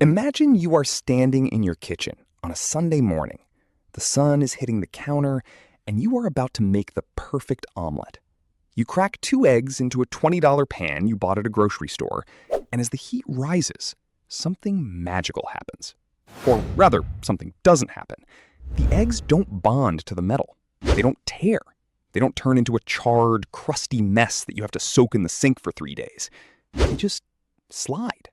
Imagine you are standing in your kitchen on a Sunday morning. The sun is hitting the counter, and you are about to make the perfect omelet. You crack 2 eggs into a $20 pan you bought at a grocery store, and as the heat rises, something magical happens. Or rather, something doesn't happen. The eggs don't bond to the metal. They don't tear. They don't turn into a charred, crusty mess that you have to soak in the sink for 3 days. They just slide.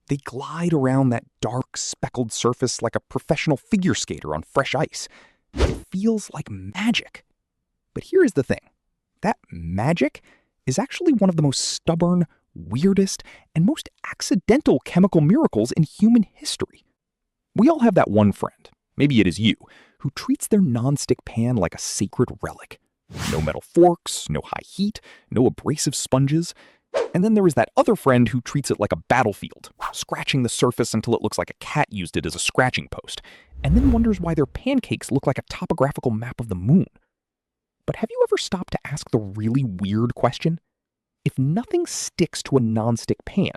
They glide around that dark, speckled surface like a professional figure skater on fresh ice. It feels like magic. But here is the thing. That magic is actually one of the most stubborn, weirdest, and most accidental chemical miracles in human history. We all have that one friend, maybe it is you, who treats their nonstick pan like a sacred relic. No metal forks, no high heat, no abrasive sponges. And then there is that other friend who treats it like a battlefield, scratching the surface until it looks like a cat used it as a scratching post, and then wonders why their pancakes look like a topographical map of the moon. But have you ever stopped to ask the really weird question? If nothing sticks to a nonstick pan,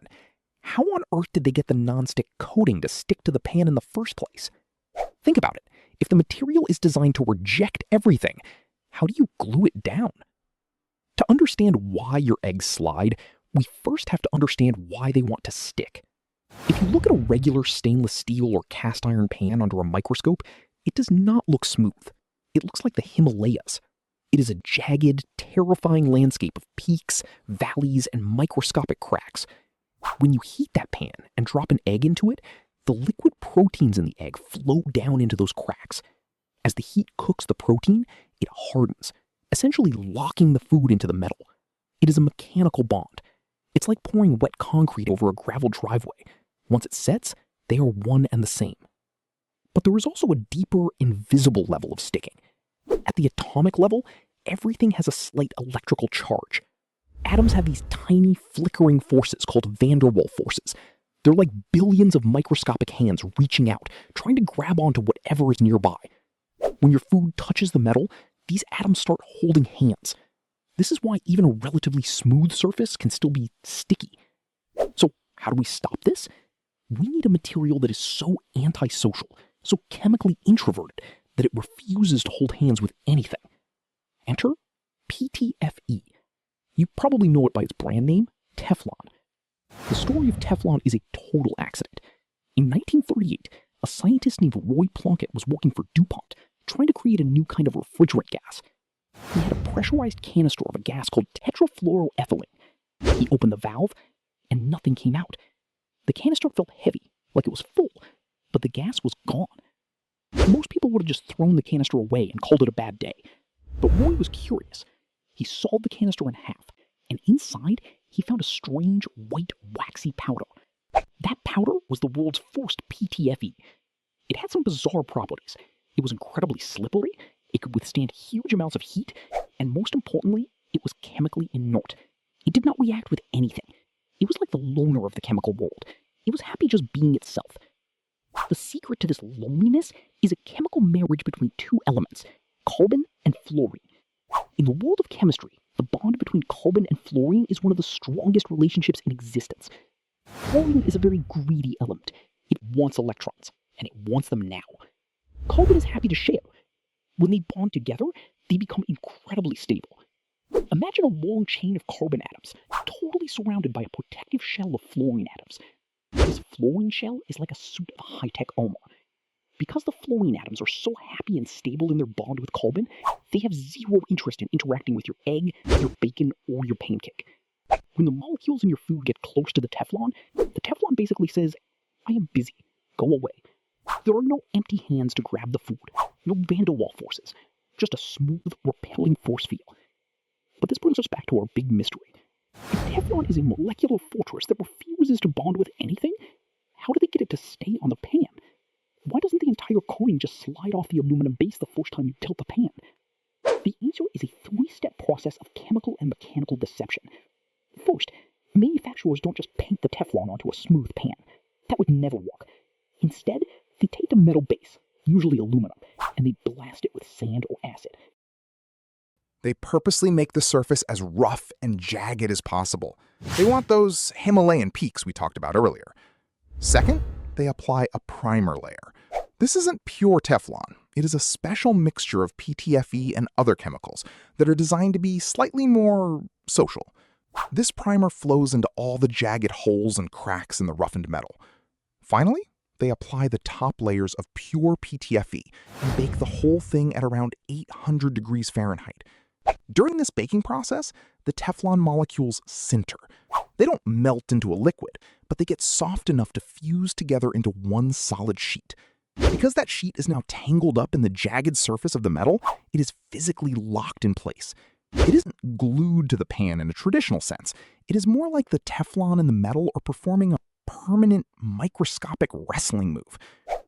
how on earth did they get the nonstick coating to stick to the pan in the first place? Think about it. If the material is designed to reject everything, how do you glue it down? To understand why your eggs slide, we first have to understand why they want to stick. If you look at a regular stainless steel or cast iron pan under a microscope, it does not look smooth. It looks like the Himalayas. It is a jagged, terrifying landscape of peaks, valleys, and microscopic cracks. When you heat that pan and drop an egg into it, the liquid proteins in the egg flow down into those cracks. As the heat cooks the protein, it hardens, essentially locking the food into the metal. It is a mechanical bond. It's like pouring wet concrete over a gravel driveway. Once it sets, they are one and the same. But there is also a deeper, invisible level of sticking. At the atomic level, everything has a slight electrical charge. Atoms have these tiny, flickering forces called van der Waals forces. They're like billions of microscopic hands reaching out, trying to grab onto whatever is nearby. When your food touches the metal, these atoms start holding hands. This is why even a relatively smooth surface can still be sticky. So how do we stop this? We need a material that is so antisocial, so chemically introverted, that it refuses to hold hands with anything. Enter PTFE. You probably know it by its brand name, Teflon. The story of Teflon is a total accident. In 1938, a scientist named Roy Plunkett was working for DuPont, trying to create a new kind of refrigerant gas. He had a pressurized canister of a gas called tetrafluoroethylene. He opened the valve, and nothing came out. The canister felt heavy, like it was full, but the gas was gone. Most people would have just thrown the canister away and called it a bad day. But Roy was curious. He sawed the canister in half, and inside he found a strange white waxy powder. That powder was the world's first PTFE. It had some bizarre properties. It was incredibly slippery, it could withstand huge amounts of heat, and most importantly, it was chemically inert. It did not react with anything. It was like the loner of the chemical world. It was happy just being itself. The secret to this loneliness is a chemical marriage between 2 elements, carbon and fluorine. In the world of chemistry, the bond between carbon and fluorine is one of the strongest relationships in existence. Fluorine is a very greedy element. It wants electrons, and it wants them now. Carbon is happy to share. When they bond together, they become incredibly stable. Imagine a long chain of carbon atoms, totally surrounded by a protective shell of fluorine atoms. This fluorine shell is like a suit of high-tech armor. Because the fluorine atoms are so happy and stable in their bond with carbon, they have zero interest in interacting with your egg, your bacon, or your pancake. When the molecules in your food get close to the Teflon basically says, I am busy, go away. There are no empty hands to grab the food, no van der Waals forces, just a smooth, repelling force field. But this brings us back to our big mystery. If Teflon is a molecular fortress that refuses to bond with anything, how do they get it to stay on the pan? Why doesn't the entire coating just slide off the aluminum base the first time you tilt the pan? The answer is a 3-step process of chemical and mechanical deception. First, manufacturers don't just paint the Teflon onto a smooth pan. That would never work. Instead, they take a metal base, usually aluminum, and they blast it with sand or acid. They purposely make the surface as rough and jagged as possible. They want those Himalayan peaks we talked about earlier. Second, they apply a primer layer. This isn't pure Teflon. It is a special mixture of PTFE and other chemicals that are designed to be slightly more social. This primer flows into all the jagged holes and cracks in the roughened metal. Finally, they apply the top layers of pure PTFE and bake the whole thing at around 800 degrees Fahrenheit. During this baking process, the Teflon molecules sinter. They don't melt into a liquid, but they get soft enough to fuse together into one solid sheet. Because that sheet is now tangled up in the jagged surface of the metal, it is physically locked in place. It isn't glued to the pan in a traditional sense. It is more like the Teflon and the metal are performing a permanent microscopic wrestling move.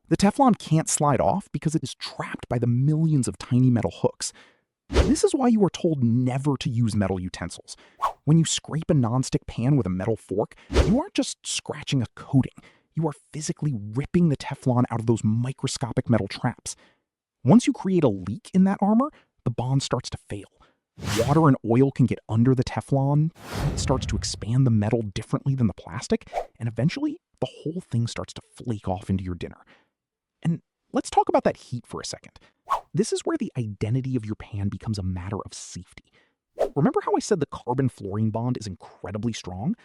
The Teflon can't slide off because it is trapped by the millions of tiny metal hooks. This is why you are told never to use metal utensils. When you scrape a nonstick pan with a metal fork, you aren't just scratching a coating. You are physically ripping the Teflon out of those microscopic metal traps. Once you create a leak in that armor, the bond starts to fail. Water and oil can get under the Teflon, it starts to expand the metal differently than the plastic, and eventually the whole thing starts to flake off into your dinner. And let's talk about that heat for a second. This is where the identity of your pan becomes a matter of safety. Remember how I said the carbon-fluorine bond is incredibly strong?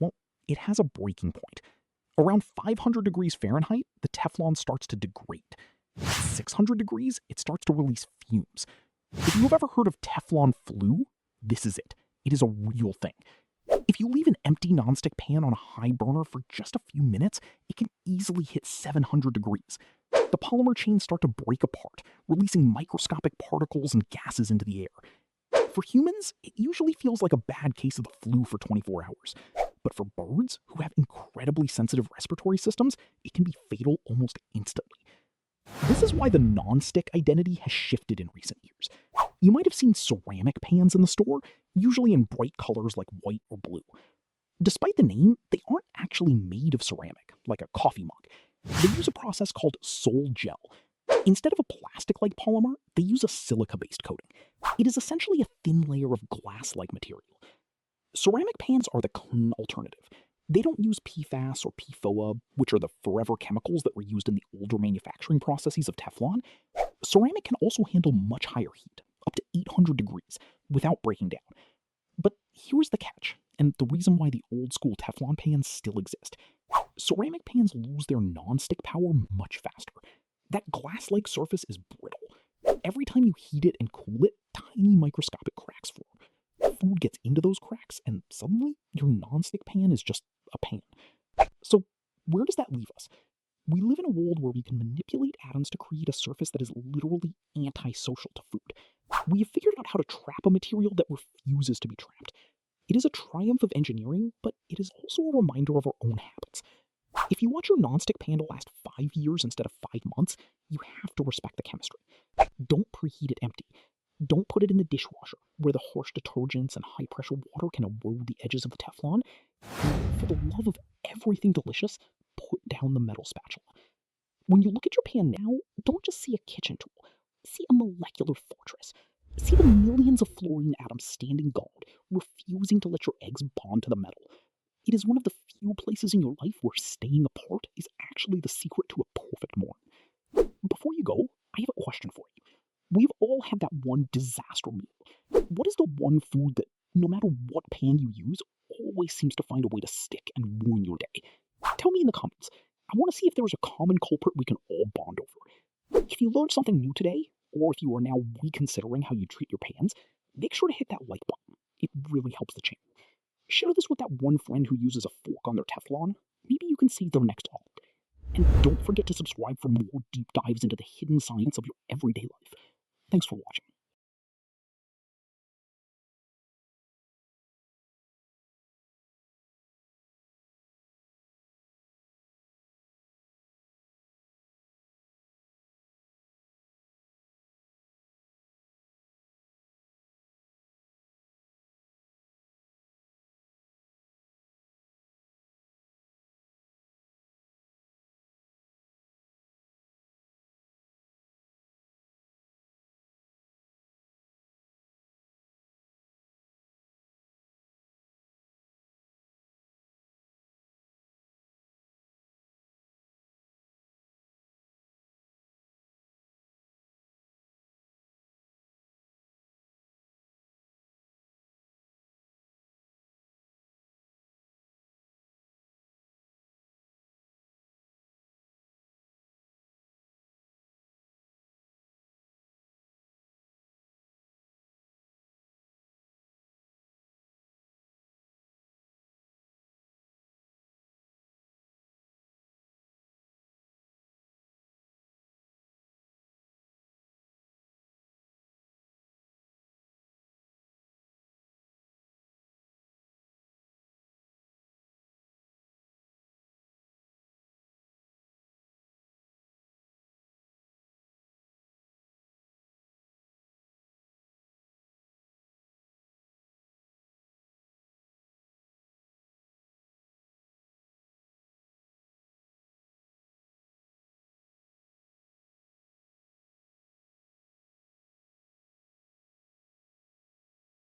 Well, it has a breaking point. Around 500 degrees Fahrenheit, the Teflon starts to degrade. At 600 degrees, it starts to release fumes. If you've ever heard of Teflon Flu, this is it. It is a real thing. If you leave an empty nonstick pan on a high burner for just a few minutes, it can easily hit 700 degrees. The polymer chains start to break apart, releasing microscopic particles and gases into the air. For humans, it usually feels like a bad case of the flu for 24 hours. But for birds, who have incredibly sensitive respiratory systems, it can be fatal almost instantly. This is why the non-stick identity has shifted in recent years. You might have seen ceramic pans in the store, usually in bright colors like white or blue. Despite the name, they aren't actually made of ceramic, like a coffee mug. They use a process called sol gel. Instead of a plastic-like polymer, they use a silica-based coating. It is essentially a thin layer of glass-like material. Ceramic pans are the clean alternative. They don't use PFAS or PFOA, which are the forever chemicals that were used in the older manufacturing processes of Teflon. Ceramic can also handle much higher heat, up to 800 degrees, without breaking down. But here's the catch, and the reason why the old-school Teflon pans still exist. Ceramic pans lose their non-stick power much faster. That glass-like surface is brittle. Every time you heat it and cool it, tiny microscopic cracks form. Food gets into those cracks, and suddenly your non-stick pan is just a pan. So where does that leave us? We live in a world where we can manipulate atoms to create a surface that is literally antisocial to food. We have figured out how to trap a material that refuses to be trapped. It is a triumph of engineering, but it is also a reminder of our own habits. If you want your nonstick pan to last 5 years instead of 5 months, you have to respect the chemistry. Don't preheat it empty. Don't put it in the dishwasher, where the harsh detergents and high-pressure water can erode the edges of the Teflon. And for the love of everything delicious, put down the metal spatula. When you look at your pan now, don't just see a kitchen tool. See a molecular fortress. See the millions of fluorine atoms standing guard, refusing to let your eggs bond to the metal. It is one of the few places in your life where staying apart is actually the secret to a perfect morning. Before you go, I have a question for you. We've all had that one disaster meal. What is the one food that, no matter what pan you use, always seems to find a way to stick and ruin your day? Tell me in the comments. I want to see if there is a common culprit we can all bond over. If you learned something new today, or if you are now reconsidering how you treat your pans, make sure to hit that like button. It really helps the channel. Share this with that one friend who uses a fork on their Teflon. Maybe you can save their next omelet. And don't forget to subscribe for more deep dives into the hidden science of your everyday life. Thanks for watching.